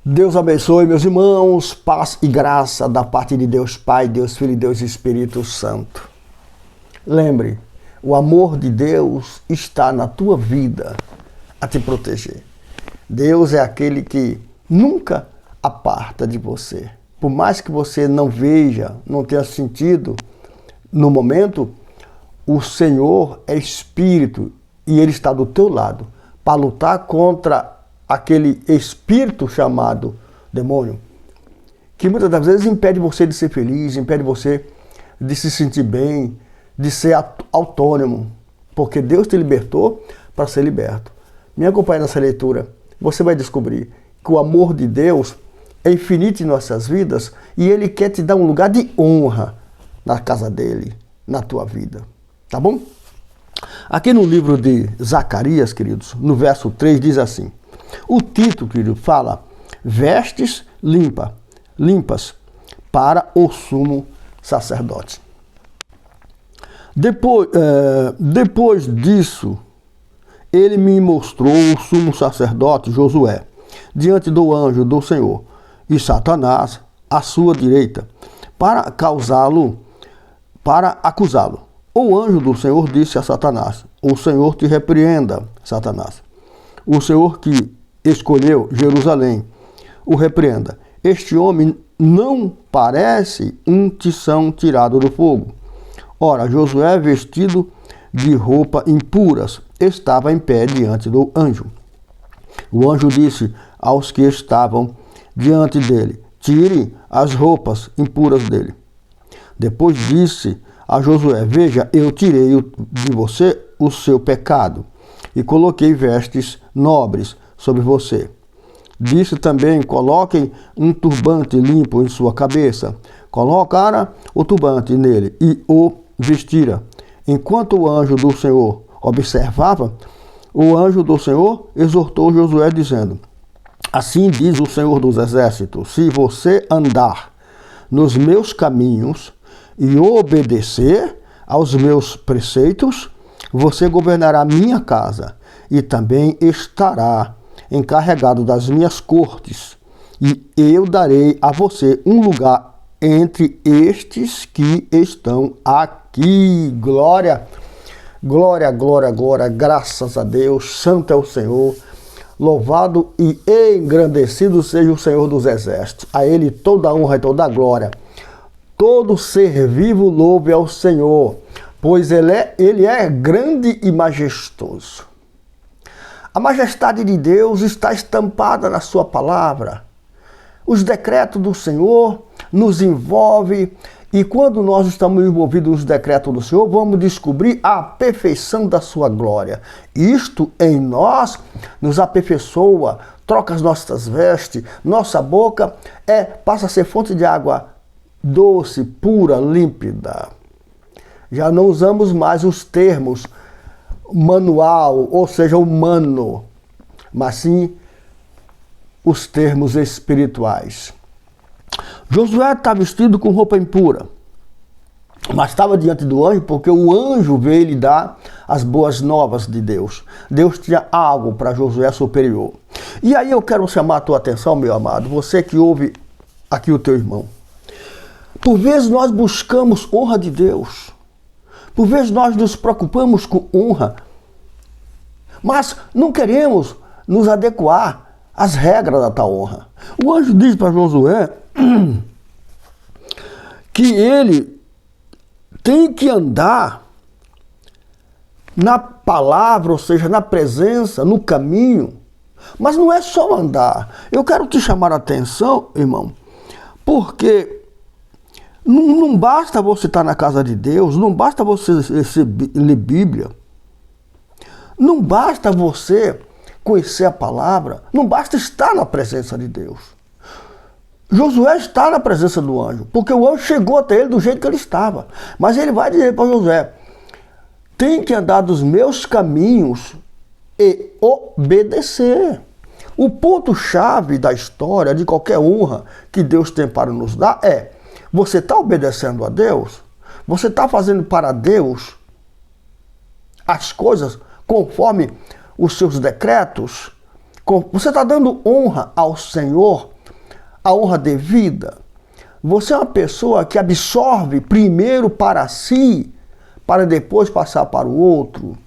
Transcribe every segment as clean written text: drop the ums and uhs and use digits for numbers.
Deus abençoe, meus irmãos, paz e graça da parte de Deus Pai, Deus Filho e Deus Espírito Santo. Lembre, o amor de Deus está na tua vida a te proteger. Deus é aquele que nunca aparta de você. Por mais que você não veja, não tenha sentido no momento, o Senhor é Espírito e Ele está do teu lado para lutar contra aquele espírito chamado demônio, que muitas das vezes impede você de ser feliz, impede você de se sentir bem, de ser autônomo, porque Deus te libertou para ser liberto. Me acompanhe nessa leitura, você vai descobrir que o amor de Deus é infinito em nossas vidas e Ele quer te dar um lugar de honra na casa dEle, na tua vida, tá bom? Aqui no livro de Zacarias, queridos, no verso 3 diz assim, o título, querido, fala vestes limpas para o sumo sacerdote. Depois disso, ele me mostrou o sumo sacerdote Josué, diante do anjo do Senhor, e Satanás à sua direita, para acusá-lo. O anjo do Senhor disse a Satanás, o Senhor te repreenda, Satanás. O Senhor que escolheu Jerusalém o repreenda. Este homem não parece um tição tirado do fogo. Ora, Josué, vestido de roupa impuras, estava em pé diante do anjo. O anjo disse aos que estavam diante dele, tire as roupas impuras dele. Depois disse a Josué, veja, eu tirei de você o seu pecado e coloquei vestes nobres sobre você. Disse também, coloquem um turbante limpo em sua cabeça. Colocaram o turbante nele e o vestira. Enquanto o anjo do Senhor observava, o anjo do Senhor exortou Josué dizendo, assim diz o Senhor dos Exércitos, se você andar nos meus caminhos e obedecer aos meus preceitos, você governará minha casa e também estará encarregado das minhas cortes, e eu darei a você um lugar entre estes que estão aqui. Glória, glória, glória, glória, graças a Deus, santo é o Senhor, louvado e engrandecido seja o Senhor dos Exércitos, a Ele toda a honra e toda a glória. Todo ser vivo louve ao Senhor, pois Ele é grande e majestoso. A majestade de Deus está estampada na sua palavra. Os decretos do Senhor nos envolvem e quando nós estamos envolvidos nos decretos do Senhor, vamos descobrir a perfeição da sua glória. Isto em nós nos aperfeiçoa, troca as nossas vestes, nossa boca passa a ser fonte de água doce, pura, límpida. Já não usamos mais os termos manual, ou seja, humano, mas sim os termos espirituais. Josué está vestido com roupa impura, mas estava diante do anjo porque o anjo veio lhe dar as boas novas de Deus. Deus tinha algo para Josué superior. E aí eu quero chamar a tua atenção, meu amado, você que ouve aqui o teu irmão. Por vezes nós buscamos honra de Deus. Por vezes nós nos preocupamos com honra, mas não queremos nos adequar às regras da tal honra. O anjo diz para Josué que ele tem que andar na palavra, ou seja, na presença, no caminho, mas não é só andar. Eu quero te chamar a atenção, irmão, porque não basta você estar na casa de Deus, não basta você ler Bíblia, não basta você conhecer a palavra, não basta estar na presença de Deus. Josué está na presença do anjo, porque o anjo chegou até ele do jeito que ele estava. Mas ele vai dizer para Josué, tem que andar dos meus caminhos e obedecer. O ponto-chave da história, de qualquer honra que Deus tem para nos dar você está obedecendo a Deus? Você está fazendo para Deus as coisas conforme os seus decretos? Você está dando honra ao Senhor a honra devida? Você é uma pessoa que absorve primeiro para si, para depois passar para o outro?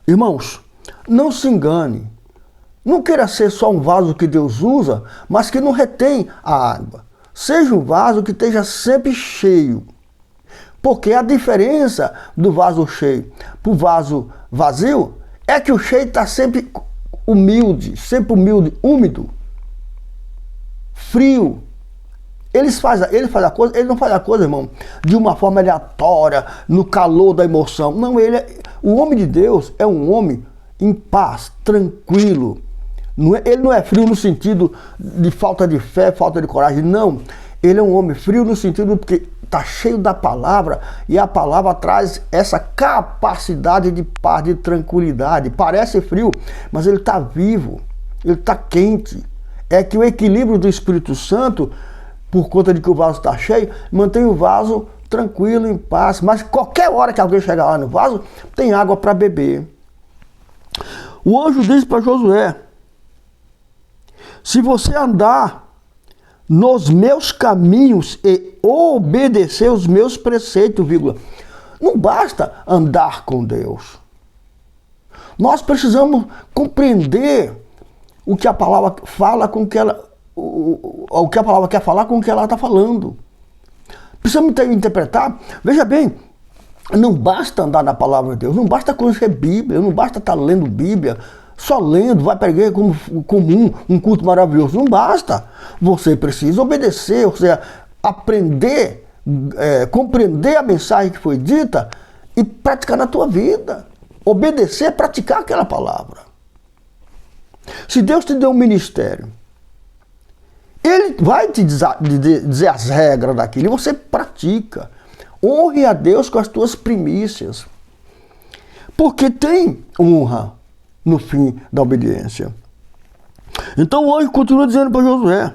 Irmãos, não se engane. Não queira ser só um vaso que Deus usa, mas que não retém a água. Seja um vaso que esteja sempre cheio. Porque a diferença do vaso cheio para o vaso vazio é que o cheio está sempre humilde, úmido, frio. Ele não faz a coisa, irmão, de uma forma aleatória, no calor da emoção. Não, o homem de Deus é um homem em paz, tranquilo. Ele não é frio no sentido de falta de fé, falta de coragem, não. Ele é um homem frio no sentido porque está cheio da palavra, e a palavra traz essa capacidade de paz, de tranquilidade. Parece frio, mas ele está vivo, ele está quente. É que o equilíbrio do Espírito Santo, por conta de que o vaso está cheio, mantém o vaso tranquilo, em paz. Mas qualquer hora que alguém chegar lá no vaso, tem água para beber. O anjo diz para Josué: se você andar nos meus caminhos e obedecer os meus preceitos, não basta andar com Deus. Nós precisamos compreender o que a palavra fala com que ela, o que a palavra quer falar com o que ela está falando. Precisamos interpretar. Veja bem, não basta andar na palavra de Deus, não basta conhecer Bíblia, não basta estar lendo Bíblia, só lendo, vai para a igreja como comum, um culto maravilhoso. Não basta. Você precisa obedecer, ou seja, aprender, compreender a mensagem que foi dita e praticar na tua vida. Obedecer é praticar aquela palavra. Se Deus te deu um ministério, Ele vai te dizer as regras daquilo e você pratica. Honre a Deus com as tuas primícias. Porque tem honra no fim da obediência. Então o anjo continua dizendo para Josué: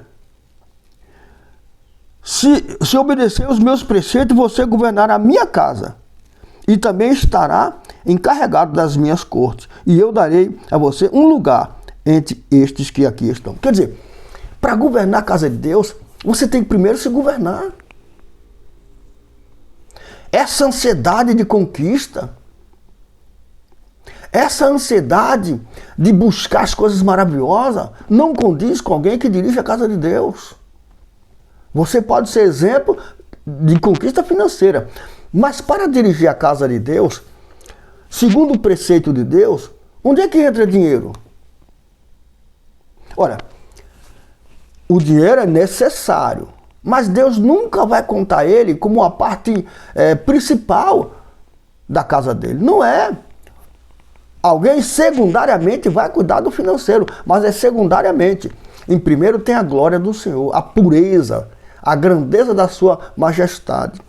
se obedecer os meus preceitos, você governará a minha casa e também estará encarregado das minhas cortes, e eu darei a você um lugar entre estes que aqui estão. Quer dizer, para governar a casa de Deus, você tem que primeiro se governar. Essa ansiedade de conquista, essa ansiedade de buscar as coisas maravilhosas, não condiz com alguém que dirige a casa de Deus. Você pode ser exemplo de conquista financeira, mas para dirigir a casa de Deus, segundo o preceito de Deus, onde é que entra dinheiro? Olha, o dinheiro é necessário, mas Deus nunca vai contar ele como uma parte principal da casa dele. Não é. Alguém secundariamente vai cuidar do financeiro, mas é secundariamente. Em primeiro tem a glória do Senhor, a pureza, a grandeza da sua majestade.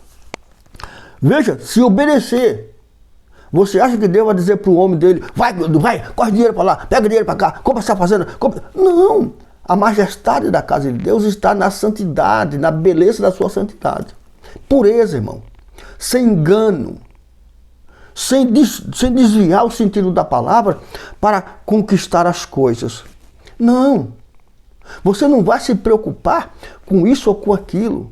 Veja, se obedecer, você acha que Deus vai dizer para o homem dele: vai, corre dinheiro para lá, pega dinheiro para cá, compra essa fazenda. Não, a majestade da casa de Deus está na santidade, na beleza da sua santidade. Pureza, irmão, sem engano, sem desviar o sentido da palavra para conquistar as coisas. Não, você não vai se preocupar com isso ou com aquilo.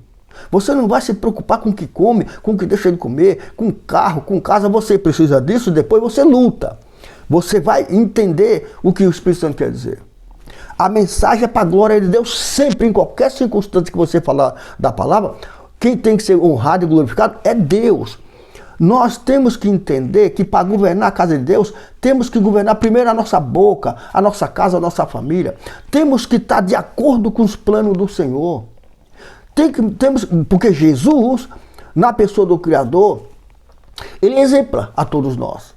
Você não vai se preocupar com o que come, com o que deixa de comer, com carro, com casa. Você precisa disso, depois você luta. Você vai entender o que o Espírito Santo quer dizer. A mensagem é para a glória de Deus sempre, em qualquer circunstância que você falar da palavra. Quem tem que ser honrado e glorificado é Deus. Nós temos que entender que para governar a casa de Deus, temos que governar primeiro a nossa boca, a nossa casa, a nossa família. Temos que estar de acordo com os planos do Senhor. Porque Jesus, na pessoa do Criador, ele exempla a todos nós.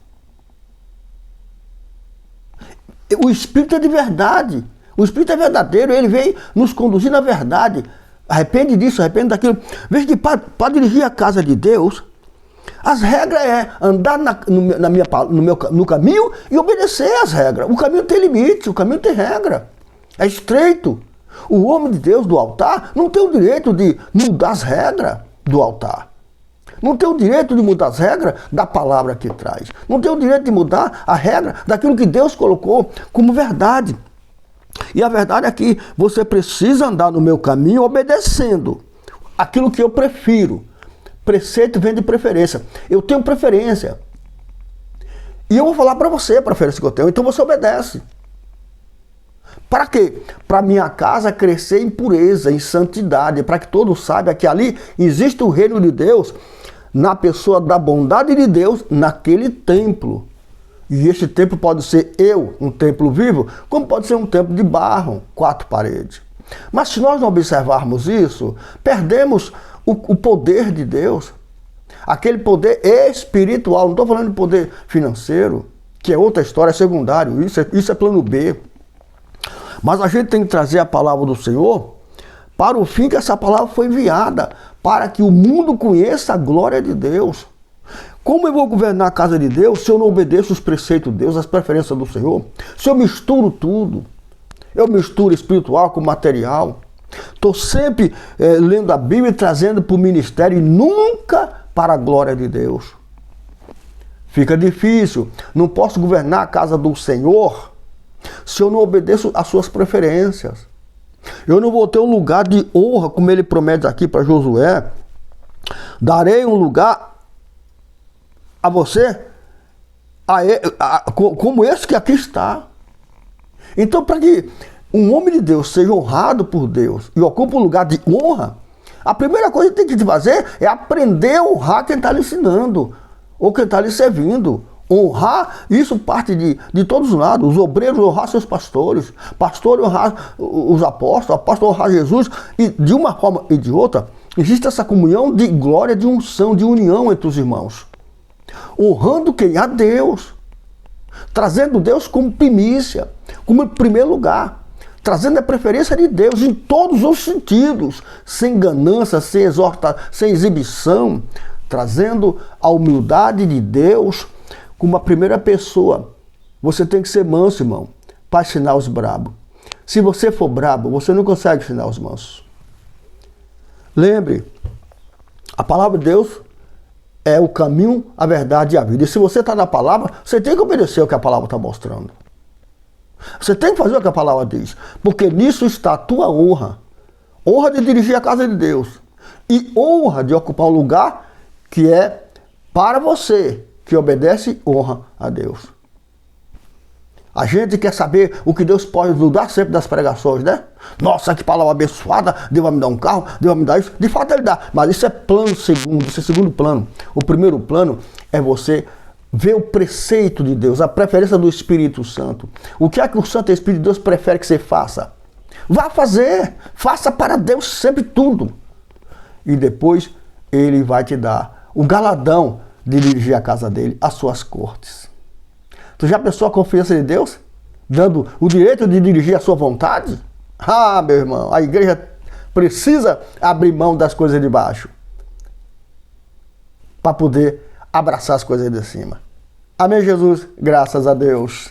O Espírito é de verdade. O Espírito é verdadeiro, ele veio nos conduzir na verdade. Arrepende disso, arrepende daquilo. Veja que para dirigir a casa de Deus, as regras é andar no caminho e obedecer às regras. O caminho tem limite, o caminho tem regra. É estreito. O homem de Deus do altar não tem o direito de mudar as regras do altar. Não tem o direito de mudar as regras da palavra que traz. Não tem o direito de mudar a regra daquilo que Deus colocou como verdade. E a verdade é que você precisa andar no meu caminho obedecendo aquilo que eu prefiro. Preceito vem de preferência. Eu tenho preferência. E eu vou falar para você a preferência que eu tenho. Então você obedece. Para quê? Para minha casa crescer em pureza, em santidade. Para que todos saibam que ali existe o reino de Deus na pessoa da bondade de Deus naquele templo. E este templo pode ser um templo vivo, como pode ser um templo de barro, 4 paredes. Mas se nós não observarmos isso, perdemos o poder de Deus. Aquele poder espiritual, não estou falando de poder financeiro, que é outra história, é secundário, isso é plano B. Mas a gente tem que trazer a palavra do Senhor para o fim que essa palavra foi enviada, para que o mundo conheça a glória de Deus. Como eu vou governar a casa de Deus se eu não obedeço os preceitos de Deus, as preferências do Senhor? Se eu misturo tudo, eu misturo espiritual com material, estou sempre lendo a Bíblia e trazendo para o ministério e nunca para a glória de Deus. Fica difícil, não posso governar a casa do Senhor se eu não obedeço às suas preferências. Eu não vou ter um lugar de honra, como ele promete aqui para Josué. Darei um lugar a você, como esse que aqui está. Então, para que um homem de Deus seja honrado por Deus e ocupe um lugar de honra, a primeira coisa que tem que fazer é aprender a honrar quem está lhe ensinando, ou quem está lhe servindo. Honrar, isso parte de todos os lados. Os obreiros honrar seus pastores, pastores honrar os apóstolos, apóstolos honrar Jesus, e de uma forma e de outra, existe essa comunhão de glória, de unção, de união entre os irmãos. Honrando quem? A Deus. Trazendo Deus como primícia, como primeiro lugar. Trazendo a preferência de Deus em todos os sentidos. Sem ganância, sem exortação, sem exibição. Trazendo a humildade de Deus como a primeira pessoa. Você tem que ser manso, irmão, para ensinar os brabos. Se você for brabo, você não consegue ensinar os mansos. Lembre, a palavra de Deus é o caminho, a verdade e a vida. E se você está na palavra, você tem que obedecer o que a palavra está mostrando. Você tem que fazer o que a palavra diz. Porque nisso está a tua honra. Honra de dirigir a casa de Deus. E honra de ocupar um lugar que é para você, que obedece, honra a Deus. A gente quer saber o que Deus pode nos dar sempre das pregações, né? Nossa, que palavra abençoada, Deus vai me dar um carro, Deus vai me dar isso. De fato Ele dá, mas isso é plano segundo, isso é segundo plano. O primeiro plano é você ver o preceito de Deus, a preferência do Espírito Santo. O que é que o Santo Espírito de Deus prefere que você faça? Vá fazer, faça para Deus sempre tudo. E depois Ele vai te dar o galadão de dirigir a casa dele, as suas cortes. Tu já pensou a confiança de Deus? Dando o direito de dirigir a sua vontade? Ah, meu irmão, a igreja precisa abrir mão das coisas de baixo para poder abraçar as coisas de cima. Amém, Jesus? Graças a Deus.